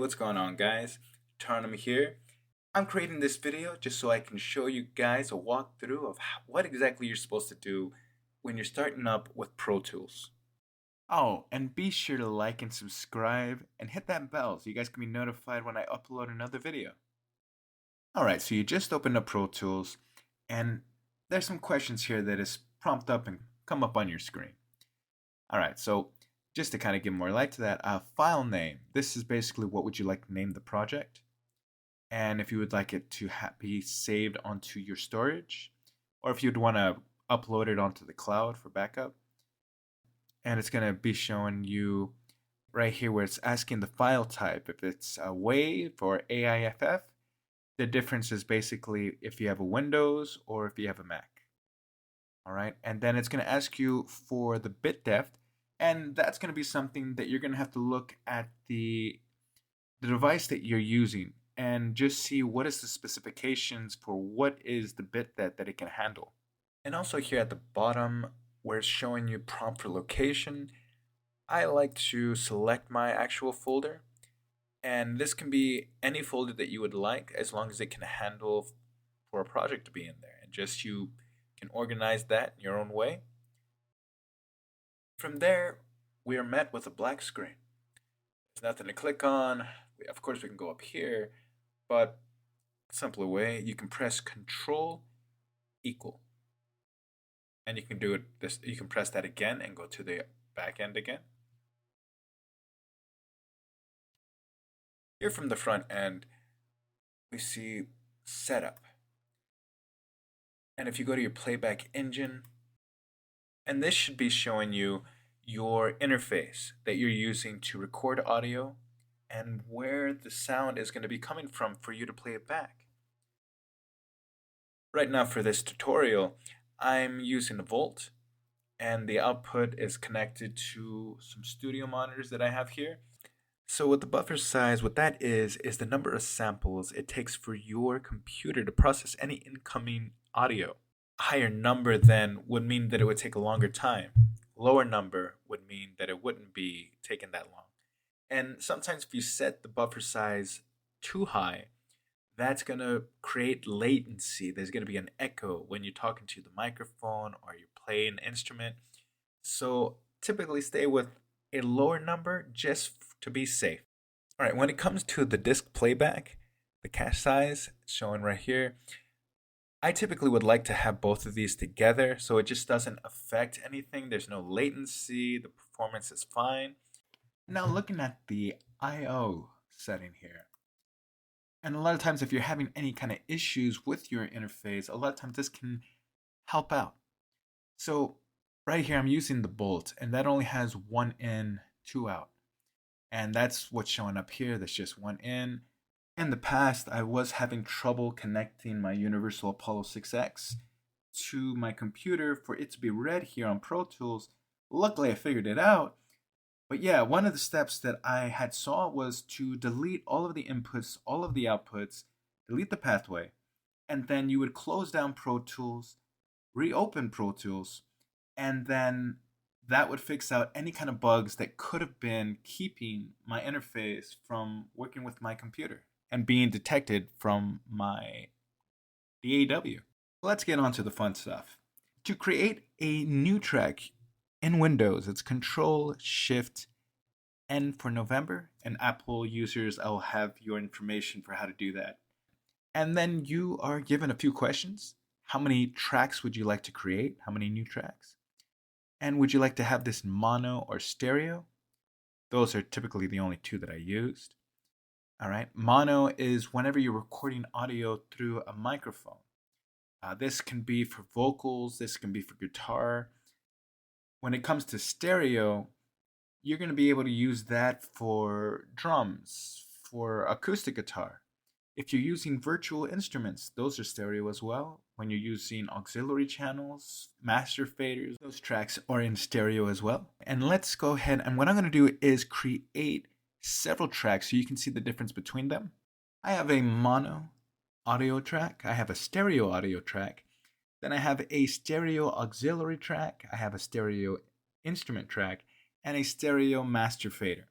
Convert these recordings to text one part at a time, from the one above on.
What's going on, guys? Tarnim here. I'm creating this video just so I can show you guys a walkthrough of what exactly you're supposed to do when you're starting up with Pro Tools. Oh, and be sure to like and subscribe and hit that bell so you guys can be notified when I upload another video. Alright, so you just opened up Pro Tools and there's some questions here that is prompt up and come up on your screen. Alright, so just to kind of give more light to that, file name. This is basically what would you like to name the project. And if you would like it to be saved onto your storage, or if you'd want to upload it onto the cloud for backup. And it's going to be showing you right here where it's asking the file type. If it's a WAV or AIFF, the difference is basically if you have a Windows or if you have a Mac. All right, and then it's going to ask you for the bit depth. And that's going to be something that you're going to have to look at the device that you're using and just see what is the specifications for what is the bit that it can handle. And also here at the bottom where it's showing you prompt for location, I like to select my actual folder. And this can be any folder that you would like as long as it can handle for a project to be in there. And just you can organize that in your own way. From there, we are met with a black screen. There's nothing to click on. Of course, we can go up here, but a simpler way, you can press Control equal. And you can do it this. You can press that again and go to the back end again. Here from the front end, we see Setup. And if you go to your playback engine, and this should be showing you your interface that you're using to record audio and where the sound is going to be coming from for you to play it back. Right now for this tutorial, I'm using a Volt and the output is connected to some studio monitors that I have here. So with the buffer size, what that is the number of samples it takes for your computer to process any incoming audio. Higher number then would mean that it would take a longer time. Lower number would mean that it wouldn't be taking that long. And sometimes if you set the buffer size too high, that's going to create latency. There's going to be an echo when you're talking to the microphone or you're playing an instrument. So typically stay with a lower number just to be safe. All right, when it comes to the disc playback, the cache size showing right here, I typically would like to have both of these together so it just doesn't affect anything. There's no latency, the performance is fine. Now looking at the I/O setting here, and a lot of times if you're having any kind of issues with your interface, a lot of times this can help out. So right here I'm using the Bolt and that only has one in, two out. And that's what's showing up here, that's just one in. In the past, I was having trouble connecting my Universal Apollo 6X to my computer for it to be read here on Pro Tools. Luckily, I figured it out. But yeah, one of the steps that I had saw was to delete all of the inputs, all of the outputs, delete the pathway, and then you would close down Pro Tools, reopen Pro Tools, and then that would fix out any kind of bugs that could have been keeping my interface from working with my computer and being detected from my DAW. Let's get on to the fun stuff. To create a new track in Windows, it's Control-Shift-N for November, and Apple users, I'll have your information for how to do that. And then you are given a few questions. How many tracks would you like to create? How many new tracks? And would you like to have this mono or stereo? Those are typically the only two that I used. All right, mono is whenever you're recording audio through a microphone. This can be for vocals, this can be for guitar. When it comes to stereo, you're going to be able to use that for drums, for acoustic guitar. If you're using virtual instruments, those are stereo as well. When you're using auxiliary channels, master faders, those tracks are in stereo as well. And let's go ahead, and what I'm going to do is create several tracks so you can see the difference between them. I have a mono audio track, I have a stereo audio track, then I have a stereo auxiliary track, I have a stereo instrument track, and a stereo master fader.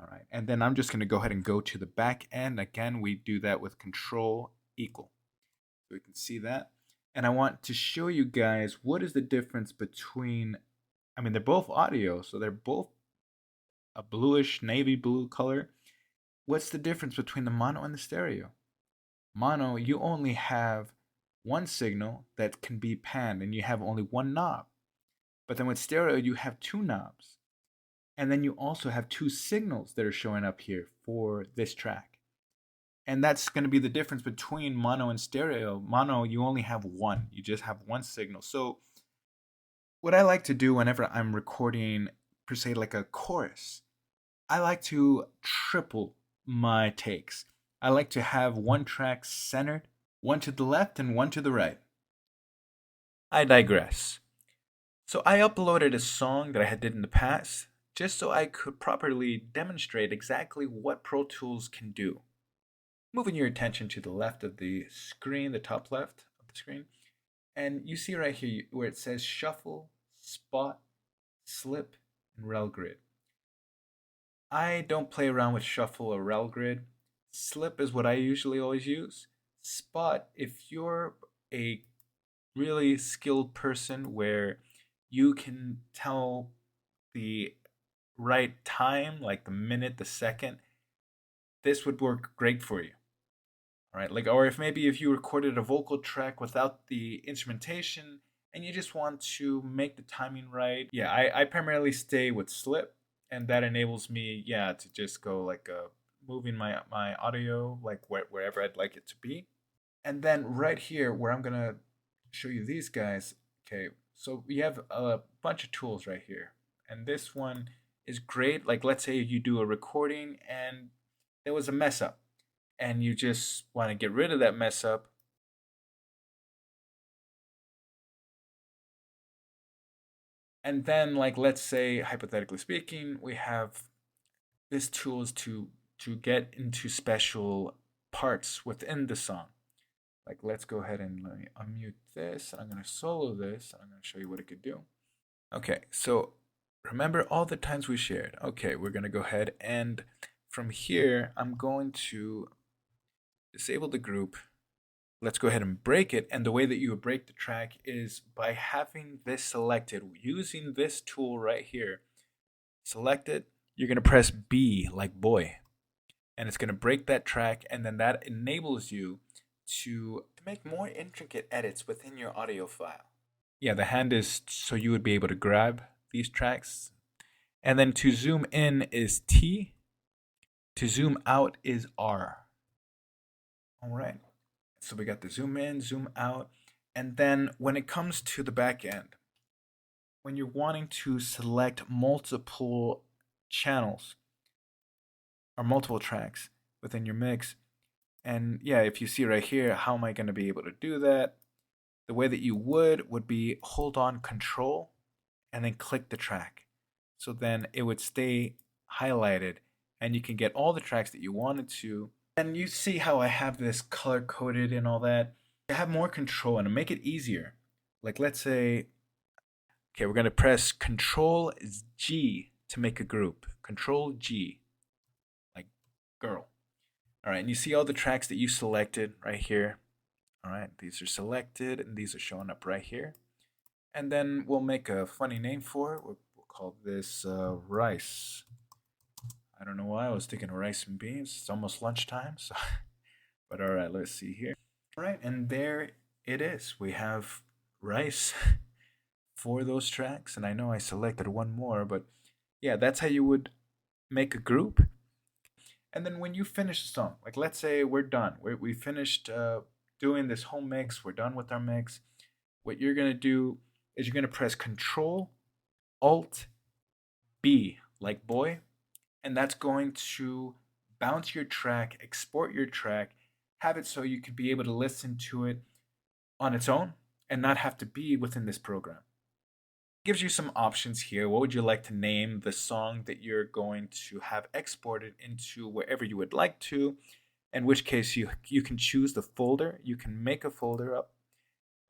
All right, and then I'm just going to go ahead and go to the back end. Again, we do that with control equal. So we can see that. And I want to show you guys what is the difference between, I mean, they're both audio, so they're both a bluish navy blue color. What's the difference between the mono and the stereo? Mono, you only have one signal that can be panned and you have only one knob. But then with stereo, you have two knobs. And then you also have two signals that are showing up here for this track. And that's going to be the difference between mono and stereo. Mono, you only have one. You just have one signal. So what I like to do whenever I'm recording, per se, like a chorus, I like to triple my takes. I like to have one track centered, one to the left and one to the right. I digress. So I uploaded a song that I had did in the past just so I could properly demonstrate exactly what Pro Tools can do. Moving your attention to the left of the screen, the top left of the screen, and you see right here where it says shuffle, spot, slip, and rel grid. I don't play around with shuffle or rel grid. Slip is what I usually always use. Spot, if you're a really skilled person where you can tell the right time, like the minute, the second, this would work great for you. All right, like, or if maybe if you recorded a vocal track without the instrumentation and you just want to make the timing right, yeah, I primarily stay with slip, and that enables me, yeah, to just go like moving my audio like wherever I'd like it to be. And then right here where I'm gonna show you these guys, okay, so we have a bunch of tools right here, and this one is great. Like, let's say you do a recording and there was a mess up and you just want to get rid of that mess up. And then, like, let's say, hypothetically speaking, we have this tools to get into special parts within the song. Like, let's go ahead and let me unmute this. I'm going to solo this. I'm going to show you what it could do. Okay, so remember all the times we shared. Okay, we're going to go ahead and from here, I'm going to disable the group. Let's go ahead and break it. And the way that you would break the track is by having this selected, using this tool right here. Select it. You're going to press B like boy. And it's going to break that track. And then that enables you to make more intricate edits within your audio file. Yeah, the hand is so you would be able to grab these tracks. And then to zoom in is T. To zoom out is R. All right. So we got the zoom in, zoom out. And then when it comes to the back end, when you're wanting to select multiple channels or multiple tracks within your mix, and yeah, if you see right here, how am I going to be able to do that? The way that you would be hold on control and then click the track. So then it would stay highlighted and you can get all the tracks that you wanted to. And you see how I have this color coded and all that. I have more control and to make it easier. Like, let's say, okay, we're going to press Control G to make a group. Control G, like girl. All right, and you see all the tracks that you selected right here. All right, these are selected and these are showing up right here. And then we'll make a funny name for it. We'll call this rice. I don't know why I was thinking rice and beans. It's almost lunchtime, so. But all right, let's see here. All right, and there it is. We have rice for those tracks, and I know I selected one more, but yeah, that's how you would make a group. And then when you finish the song, like let's say we're done, we finished doing this whole mix, we're done with our mix. What you're gonna do is you're gonna press Control Alt B like boy, and that's going to bounce your track, export your track, have it so you could be able to listen to it on its own and not have to be within this program. It gives you some options here. What would you like to name the song that you're going to have exported into wherever you would like to? In which case you can choose the folder. You can make a folder up.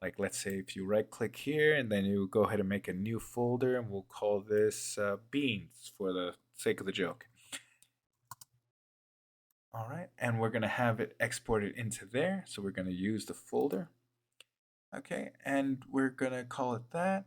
Like, let's say if you right click here and then you go ahead and make a new folder, and we'll call this beans for the sake of the joke. All right, and we're going to have it exported into there. So we're going to use the folder. Okay, and we're going to call it that.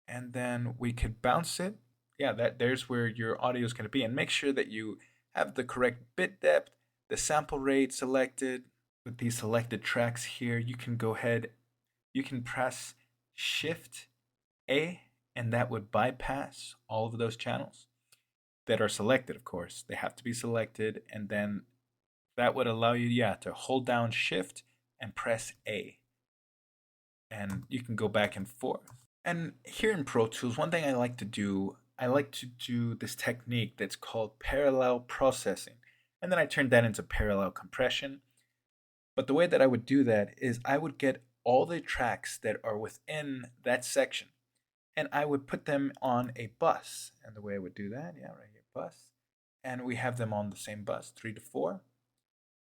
And then we could bounce it. Yeah, there's where your audio is going to be. And make sure that you have the correct bit depth, the sample rate selected. With these selected tracks here, you can go ahead, you can press Shift A, and that would bypass all of those channels that are selected, of course. They have to be selected, and then that would allow you, yeah, to hold down Shift and press A. And you can go back and forth. And here in Pro Tools, one thing I like to do this technique that's called parallel processing. And then I turned that into parallel compression. But the way that I would do that is I would get all the tracks that are within that section and I would put them on a bus. And the way I would do that, yeah, right here, bus. And we have them on the same bus, 3 to 4.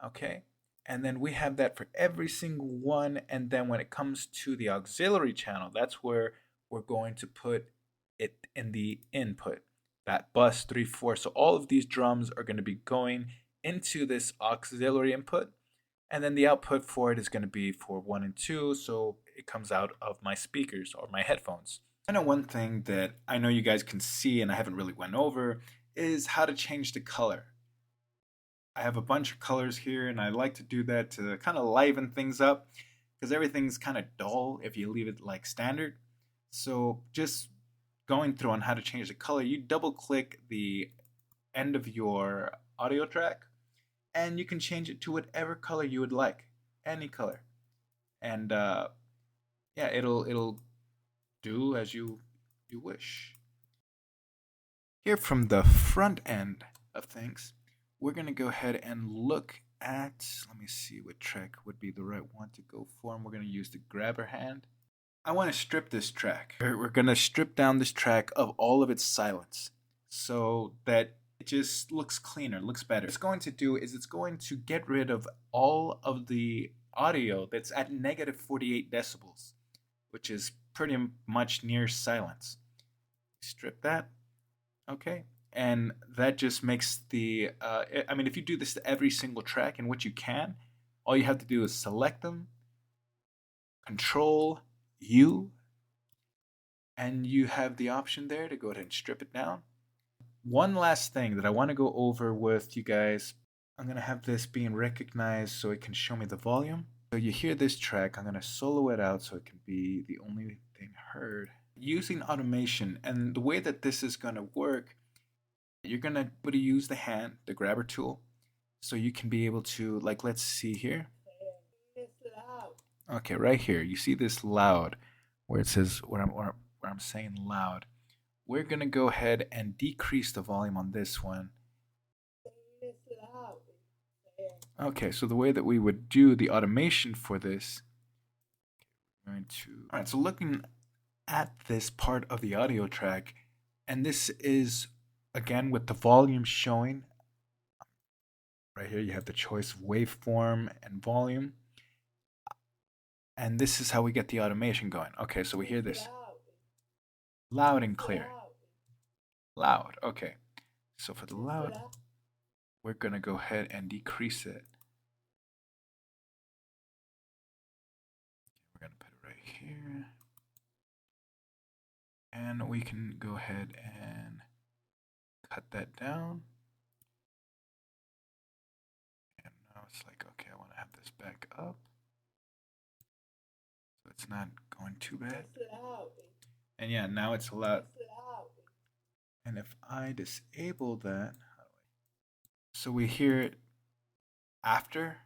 Okay. And then we have that for every single one. And then when it comes to the auxiliary channel, that's where we're going to put it in the input, that bus 3, 4. So all of these drums are going to be going into this auxiliary input. And then the output for it is going to be for 1 and 2. So it comes out of my speakers or my headphones. I know one thing that I know you guys can see and I haven't really went over is how to change the color. I have a bunch of colors here and I like to do that to kind of liven things up because everything's kind of dull if you leave it like standard. So just going through on how to change the color, you double click the end of your audio track and you can change it to whatever color you would like, any color. And yeah, it'll do as you wish. Here from the front end of things, we're going to go ahead and look at, let me see what track would be the right one to go for. And we're going to use the grabber hand. I want to strip this track. We're going to strip down this track of all of its silence so that it just looks cleaner, looks better. What it's going to do is it's going to get rid of all of the audio that's at negative 48 decibels, which is pretty much near silence. Strip that. Okay. And that just makes the, I mean, if you do this to every single track, and what you can, all you have to do is select them, Control U, and you have the option there to go ahead and strip it down. One last thing that I want to go over with you guys, I'm going to have this being recognized so it can show me the volume. So you hear this track, I'm going to solo it out so it can be the only thing heard. Using automation, and the way that this is going to work, you're going to use the hand, the grabber tool, so you can be able to, like, let's see here. Okay, right here, you see this loud, where it says, where I'm saying loud. We're going to go ahead and decrease the volume on this one. Okay, so the way that we would do the automation for this, all right, so looking at this part of the audio track, and this is, again, with the volume showing. Right here, you have the choice of waveform and volume. And this is how we get the automation going. Okay, so we hear this. Loud and clear. Loud, okay. So for the loud, we're going to go ahead and decrease it. We're going to put it right here. And we can go ahead and cut that down. And now it's like, okay, I want to have this back up. So it's not going too bad. And yeah, now it's loud. And if I disable that, so we hear it after.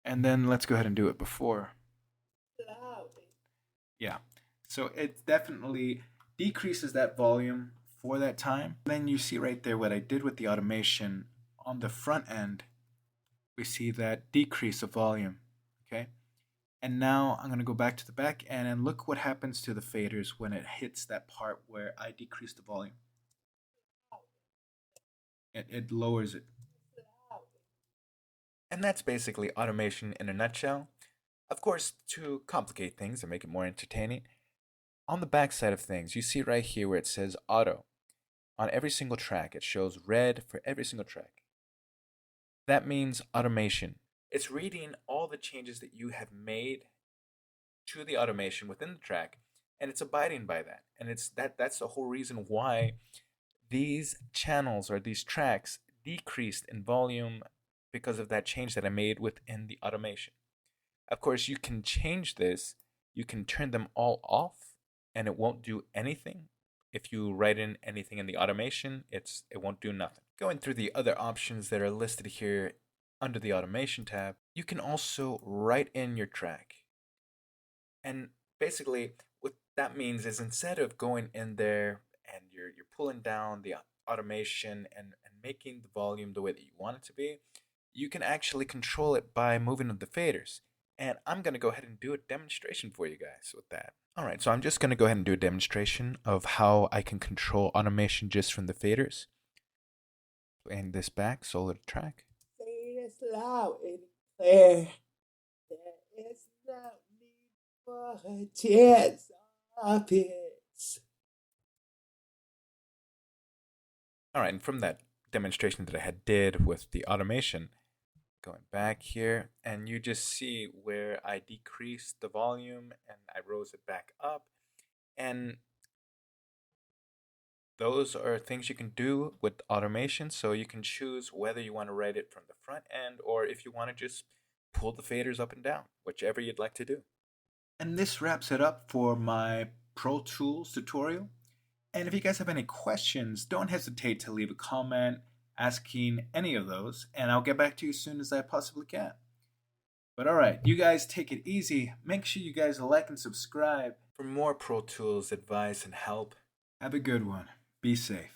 And then let's go ahead and do it before. Yeah, so it definitely decreases that volume for that time. Then you see right there what I did with the automation on the front end. We see that decrease of volume, okay? And now I'm going to go back to the back end and look what happens to the faders when it hits that part where I decrease the volume. It lowers it. And that's basically automation in a nutshell. Of course, to complicate things and make it more entertaining, on the back side of things, you see right here where it says auto. on every single track. It shows red for every single track. That means automation. It's reading all the changes that you have made to the automation within the track, and it's abiding by that. And that's the whole reason why these channels or these tracks decreased in volume because of that change that I made within the automation. Of course, you can change this. You can turn them all off and it won't do anything. If you write in anything in the automation, it won't do nothing. Going through the other options that are listed here under the automation tab, you can also write in your track. And basically what that means is instead of going in there and you're pulling down the automation and making the volume the way that you want it to be, you can actually control it by moving the faders. And I'm going to go ahead and do a demonstration for you guys with that. All right, so I'm just going to go ahead and do a demonstration of how I can control automation just from the faders. Playing this back, solo to track. Say this loud and clear. There is no need for a chance of it. All right, and from that demonstration that I did with the automation, going back here, and you just see where I decreased the volume and I rose it back up. And those are things you can do with automation. So you can choose whether you want to write it from the front end or if you want to just pull the faders up and down, whichever you'd like to do. And this wraps it up for my Pro Tools tutorial. And if you guys have any questions, don't hesitate to leave a comment asking any of those, and I'll get back to you as soon as I possibly can. But alright, you guys take it easy. Make sure you guys like and subscribe for more Pro Tools advice and help. Have a good one. Be safe.